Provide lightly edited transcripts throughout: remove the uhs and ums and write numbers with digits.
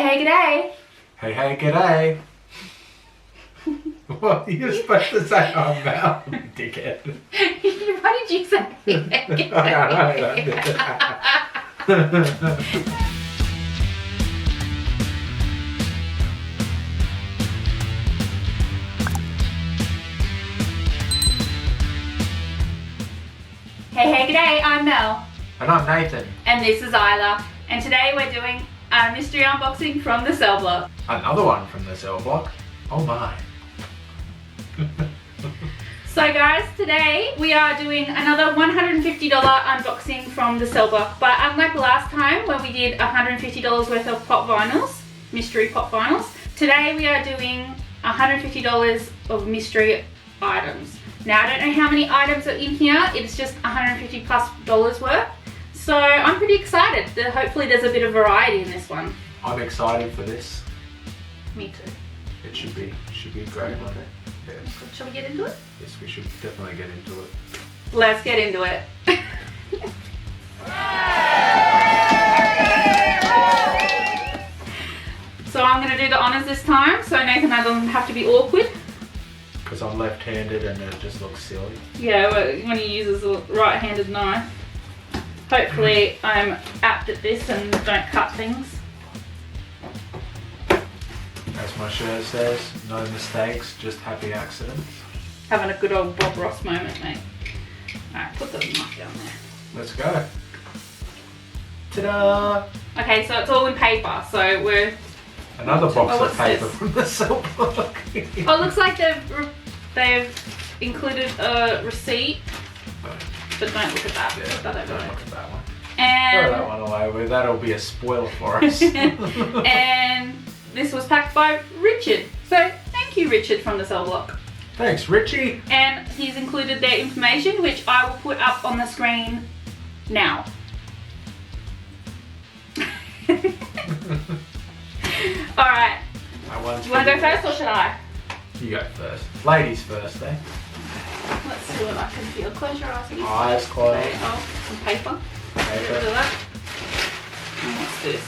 hey, g'day. Hey, hey, g'day. What? You're supposed to say, oh, Mel, you dickhead. What did you say? I don't know. Hey, g'day, I'm Mel. And I'm Nathan. And this is Isla. And today we're doing a mystery unboxing from the cell block. Another one from the cell block. Oh my. So guys, today we are doing another $150 unboxing from the cell block. But unlike last time when we did $150 worth of pop vinyls, mystery pop vinyls, today we are doing $150 of mystery items. Now I don't know how many items are in here, it's just $150 plus worth. So I'm pretty excited that hopefully there's a bit of variety in this one. I'm excited for this. Me too. It should be great, won't it? Yes. Shall we get into it? Yes, we should definitely get into it. Let's get into it. So I'm going to do the honours this time so Nathan doesn't have to be awkward. Because I'm left-handed and it just looks silly. Yeah, when he uses a right-handed knife. Hopefully I'm apt at this and don't cut things. As my shirt says, no mistakes, just happy accidents. Having a good old Bob Ross moment, mate. Alright, put the knife down there. Let's go. Ta-da! Okay, so it's all in paper, so we're... Another box of what's paper this? from the cell block. Oh, it looks like they've included a receipt, but don't look at that. Yeah, Put that over don't there. look at that one. Throw And, that one away, that'll be a spoiler for us. and this was packed by Richard. So thank you, Richard, from the cell block. Thanks, Richie. And he's included their information, which I will put up on the screen now. Alright, That one's do you want to go for you. first or should I? You go first. Ladies first, eh? Let's see what I can feel. Close your eyes, please. Eyes closed. Okay, oh, some paper. Get rid of Paper. that. And what's this?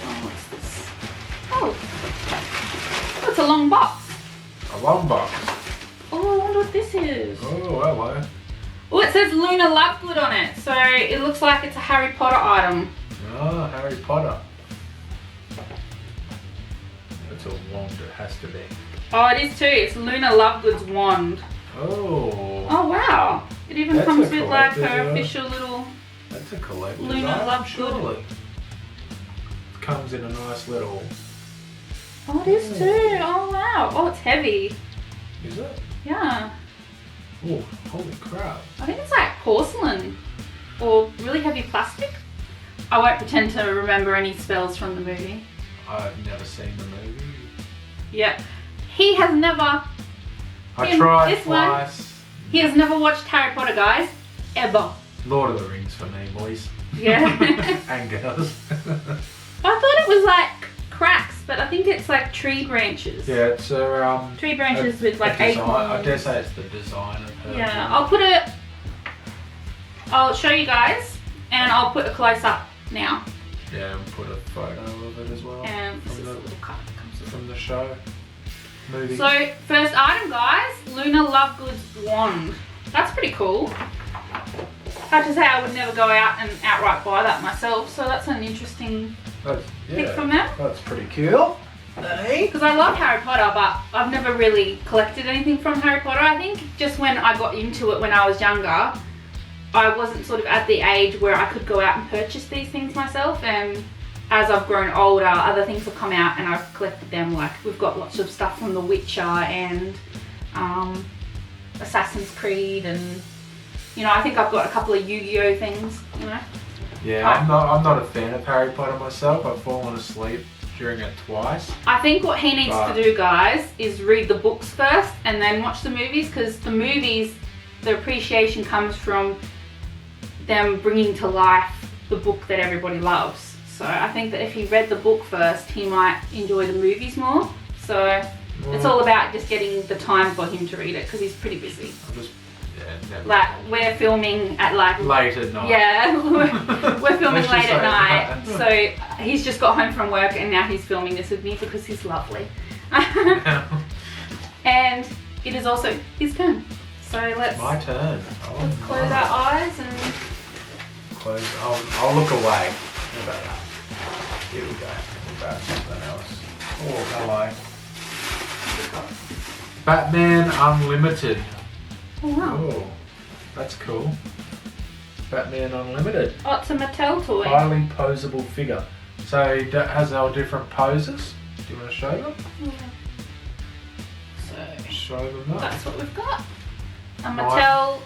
Oh, what's this? Oh, it's a long box. A long box. Oh, I wonder what this is. Oh, hello. Oh, it says Luna Lovegood on it, so it looks like it's a Harry Potter item. Oh, Harry Potter. That's a wand, it has to be. Oh, it is too. It's Luna Lovegood's wand. Oh. Oh, wow. It even That's comes a with like her collector's, official little... That's a collector's Luna item, Lovegood. surely. Comes in a nice little... Oh, it is too. Oh, wow. Oh, it's heavy. Is it? Yeah. Oh, holy crap. I think it's like porcelain or really heavy plastic. I won't pretend to remember any spells from the movie. I've never seen the movie. Yeah. He has never... I In tried this one- twice. He has never watched Harry Potter, guys. Ever. Lord of the Rings for me, boys. Yeah. And girls. I thought it was like cracks, but I think it's like tree branches. Yeah, it's a Tree branches with like design. I acorns. dare say it's the design of her. Yeah, I'll show you guys and I'll put a close up now. Yeah, and put a photo of it as well. And this from is a the, little card that comes with it. from the show. Movie. So, first item, guys, Luna Lovegood's wand. That's pretty cool. I have to say I would never go out and outright buy that myself, so that's an interesting pick from them. That's pretty cool. Hey. Because I love Harry Potter, but I've never really collected anything from Harry Potter. I think just when I got into it when I was younger, I wasn't sort of at the age where I could go out and purchase these things myself, and as I've grown older, other things have come out and I've collected them. Like we've got lots of stuff from The Witcher and Assassin's Creed, and you know, I think I've got a couple of Yu-Gi-Oh things, you know. Yeah, I'm not a fan of Harry Potter myself. I've fallen asleep during it twice. I think what he needs to do, guys, is read the books first and then watch the movies, because the movies, the appreciation comes from them bringing to life the book that everybody loves. So I think that if he read the book first, he might enjoy the movies more. So it's all about just getting the time for him to read it, because he's pretty busy. never. Like, we're filming at like... Late at night. Yeah, we're filming Let's just late say at night. that. So he's just got home from work and now he's filming this with me because he's lovely. And it is also his turn. So let's My turn. Oh, close nice. our eyes and... Close. I'll look away. How about that? Here we go. What about something else? Oh, hello. Batman Unlimited. Oh wow. Oh, that's cool. Batman Unlimited. Oh, it's a Mattel toy. Highly posable figure. So that has our different poses. Do you want to show them? So Show them that. that's what we've got. A Right. Mattel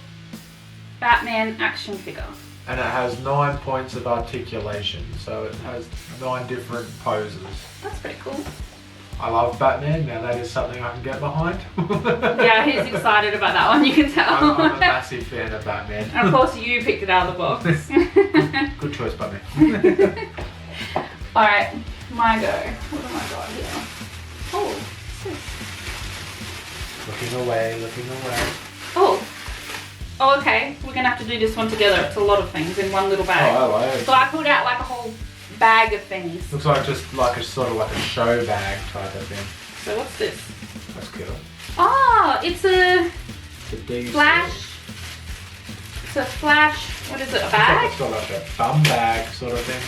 Batman action figure. And it has 9 points of articulation. So it has 9 different poses. That's pretty cool. I love Batman. Now that is something I can get behind. Yeah, he's excited about that one, you can tell. I'm a massive fan of Batman. And of course you picked it out of the box. Good choice, Batman. Alright, my go. What have I got here? Oh, what's this? Looking away, looking away. Oh. Oh, okay. We're going to have to do this one together. It's a lot of things in one little bag. Oh, hello. So I pulled out like a whole bag of things. Looks like just like a sort of like a show bag type of thing. So what's this? That's cool. Oh, it's a It's a DC. flash. It's a flash. What is it? A It's bag? got like a bum bag sort of thing.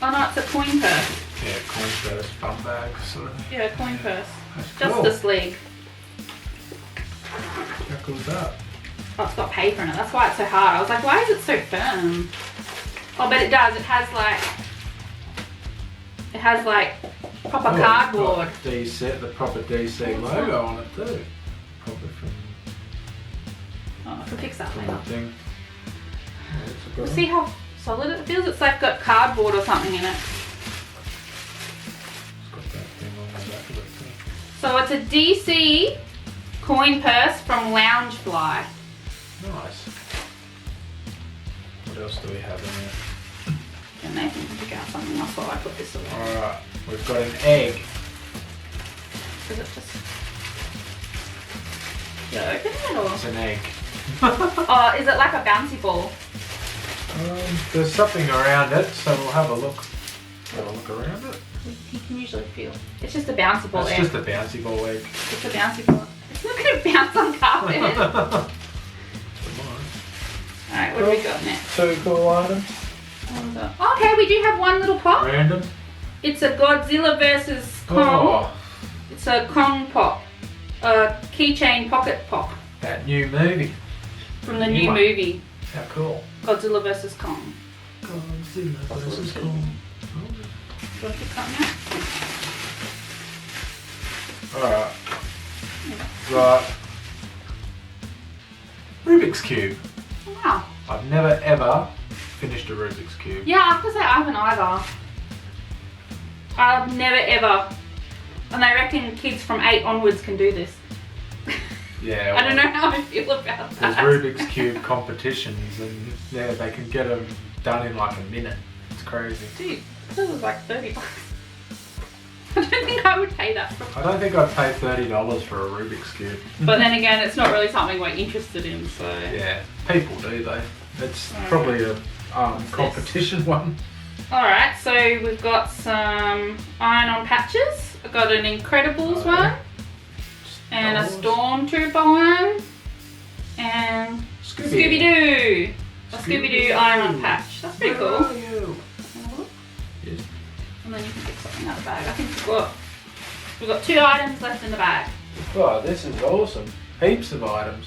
Oh no, it's a coin purse. Yeah, coin purse, bum bag sort of thing. Yeah, a coin purse. That's cool. Justice League. How cool is that? Oh, it's got paper in it. That's why it's so hard. I was like, why is it so firm? Oh, but it does. It has like proper Oh, it's cardboard. got DC, the proper DC logo on it too. Probably from Oh, I can fix that later. something. Yeah, it's a good See how solid it feels? It's like got cardboard or something in it. It's got that thing on the back of it too. So it's a DC coin purse from Loungefly. Nice. What else do we have in here? And Nathan can pick out something else while I put this away. Alright, we've got an egg. Is it just... Yeah, open it or... It's an egg. Oh, is it like a bouncy ball? There's something around it, so we'll have a look. Have a look around it. You can usually feel. It's just a bouncy ball It's egg. just a bouncy ball egg. It's a bouncy ball. It's not going to bounce on carpet. Alright, what do we got next? Two cool items. Okay, we do have one little pop. Random. It's a Godzilla versus Kong. Oh, It's a Kong pop. A keychain pocket pop. that new movie. From the New new one. movie. How cool. Godzilla versus Kong. Godzilla versus cool. Kong. Do I pick something out? Alright. Right. Rubik's Cube. Wow. I've never ever finished a Rubik's Cube. Yeah, I have to say I haven't either. I've never ever. And they reckon kids from 8 onwards can do this. Yeah. I don't know how I feel about There's that. Rubik's Cube competitions and yeah, they can get them done in like a minute. It's crazy. Dude, this was like $30. I don't think I would pay that for. I don't think I'd pay $30 for a Rubik's Cube. But then again, it's not really something we're interested in, so. Yeah, people do though. It's Alright. probably a competition one. Alright, so we've got some iron-on patches. I've got an Incredibles one, and a Stormtrooper one, and Scooby-Doo. A Scooby-Doo iron-on patch. That's pretty cool. Yes. And then you can pick something out of the bag. I think we've got 2 items left in the bag. Oh, this is awesome. Heaps of items.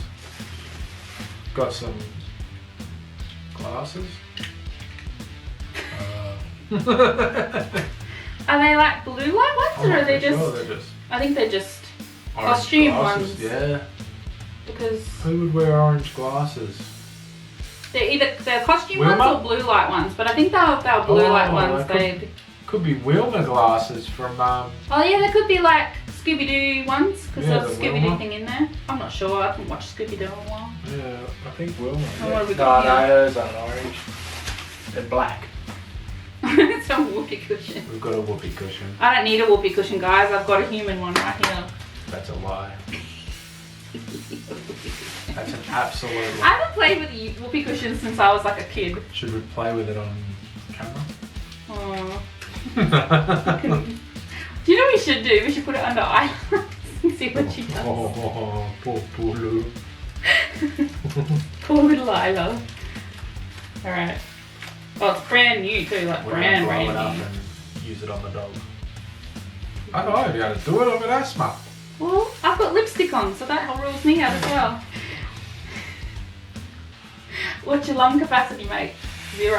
Got some glasses. Are they like blue light ones, or are they just? Sure, they're just I think they're just orange costume glasses. ones. Yeah. Because Who would wear orange glasses? they're costume Wilma? ones or blue light ones. But I think they were blue light Oh, ones. they Could be Wilma glasses from Oh yeah, they could be like Scooby-Doo ones because Yeah, there's a the Scooby-Doo Wilma. thing in there. I'm not sure. I haven't watched Scooby-Doo in a while. Yeah, I think Wilma. Oh, what have we got no, here? those aren't orange. They're black. It's a whoopee cushion. We've got a whoopee cushion. I don't need a whoopee cushion, guys. I've got a human one right here. That's a lie. That's an absolute. I haven't played with the Whoopee Cushion since I was like a kid. Should we play with it on camera? Oh. Do you know what we should do? We should put it under Isla and see what she does. Oh, poor Lou. Poor little Isla. Alright. Well, it's brand new too, like We're brand gonna blow it up new. and use it on the dog. I don't know how to do it. I've got asthma. Well, I've got lipstick on, so that rules me out as well. What's your lung capacity, mate? 0.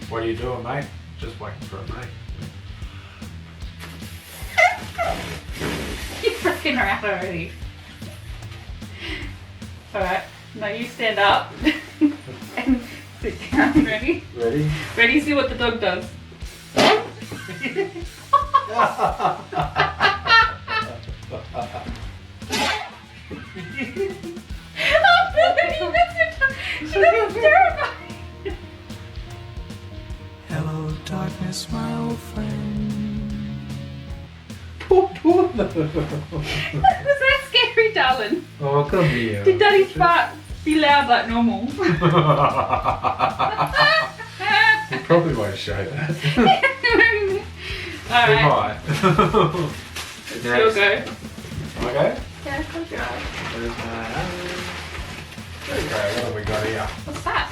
What are you doing, mate? Just waiting for a mate. You're freaking her out already. Alright, now you stand up and sit down. Ready? Ready? Ready? See what the dog does. That's terrifying. Hello, darkness, my old friend. Poor Was that scary, darling? Oh, come here. Did Daddy's fart be loud like normal? We probably won't show that. Alright, Goodbye. it's your go. Okay. Yeah, close your eyes. There's my Okay, what have we got here? What's that?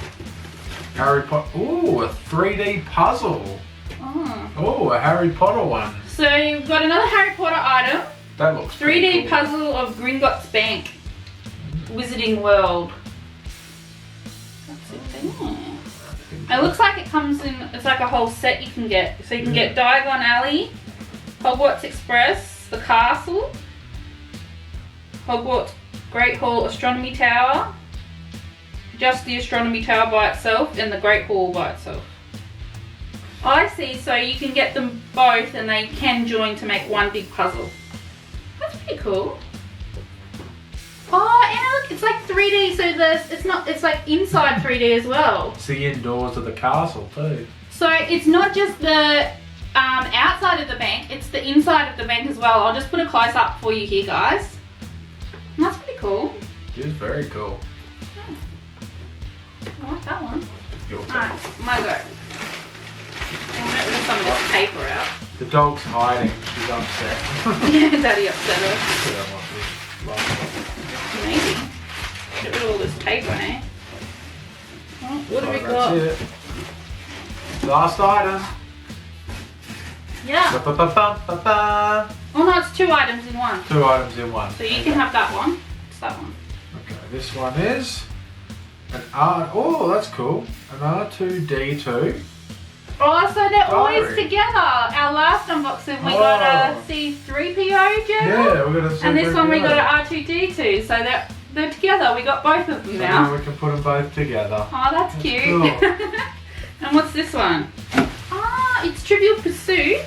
Harry Potter. Ooh, a 3D puzzle. Oh. Oh, a Harry Potter one. So you've got another Harry Potter item. That looks pretty 3D cool. puzzle of Gringotts Bank. Wizarding World. What's it there? It looks like it comes in, it's like a whole set you can get. So you can get Diagon Alley, Hogwarts Express, the castle, Hogwarts Great Hall Astronomy Tower, just the Astronomy Tower by itself, and the Great Hall by itself. I see, so you can get them both and they can join to make one big puzzle. That's pretty cool. Oh, and look, it's like 3D, so it's like inside 3D as well. It's the indoors of the castle too. So it's not just the outside of the bank, it's the inside of the bank as well. I'll just put a close up for you here, guys. And that's pretty cool. It is very cool. I like that one. Your turn. Alright, my go. I'll get rid of some of this paper out. The dog's hiding. She's upset. Yeah, Daddy upset her. Put that one with last Maybe. Get rid of all this paper, eh? Oh, what have we one. got? That's it. Last item. Yeah. Ba-ba-ba-ba-ba. Oh no, it's 2 items in one. 2 items in one. So you can have that one. It's that one. Okay, this one is an R. Oh, that's cool. An R2D2. Oh, so they're always Diary. together. Our last unboxing we got a C3PO journal. Yeah, we're gonna. And this one we got an R2D2. So they're together. We got both of them So now. now we can put them both together. Oh, that's cute. cool. And what's this one? Ah, it's Trivial Pursuit.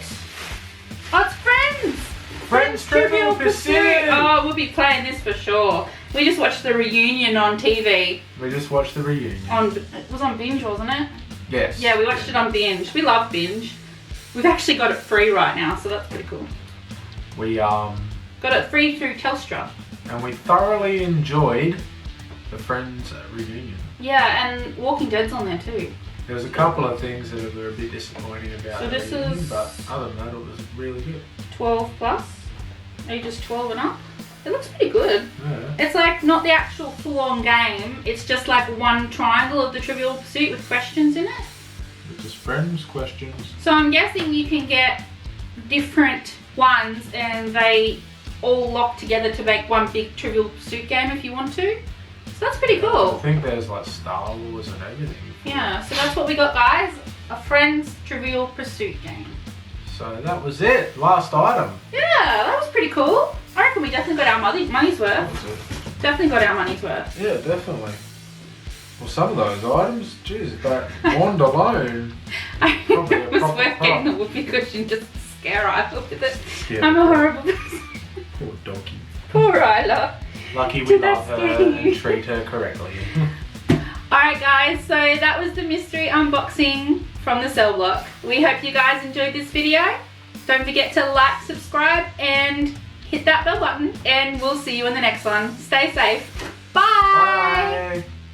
Oh, it's Friends. Friends Trivial Pursuit. Oh, we'll be playing this for sure. We just watched the reunion on TV. We just watched the reunion. It was on Binge, wasn't it? Yes. Yeah, we watched it on Binge. We love Binge. We've actually got it free right now, so that's pretty cool. We Got it free through Telstra. and we thoroughly enjoyed the Friends reunion. Yeah, and Walking Dead's on there too. There was a couple of things that were a bit disappointing about So the this reunion, is- but other than that, it was really good. 12 plus, ages 12 and up. It looks pretty good. Yeah. It's like not the actual full-on game. It's just like one triangle of the Trivial Pursuit with questions in it. It's just Friends questions. So I'm guessing you can get different ones and they all lock together to make one big Trivial Pursuit game if you want to. So that's pretty I cool. think there's like Star Wars and everything. Yeah, so that's what we got, guys. A Friends Trivial Pursuit game. So that was it. Last item. Yeah, that was pretty cool. I reckon we definitely got our money's That worth. was it. Definitely got our money's worth. Yeah, definitely. Well, some of those items, geez, that wand alone. I Probably a was proper working prop. the Whoopee Cushion just to scare Isla with it. Scared I'm a the horrible person. Poor donkey. Poor Isla. Lucky we Did that love her scare and you? treat her correctly. Alright guys, so that was the mystery unboxing from the cell block. We hope you guys enjoyed this video. Don't forget to like, subscribe and hit that bell button, and we'll see you in the next one. Stay safe.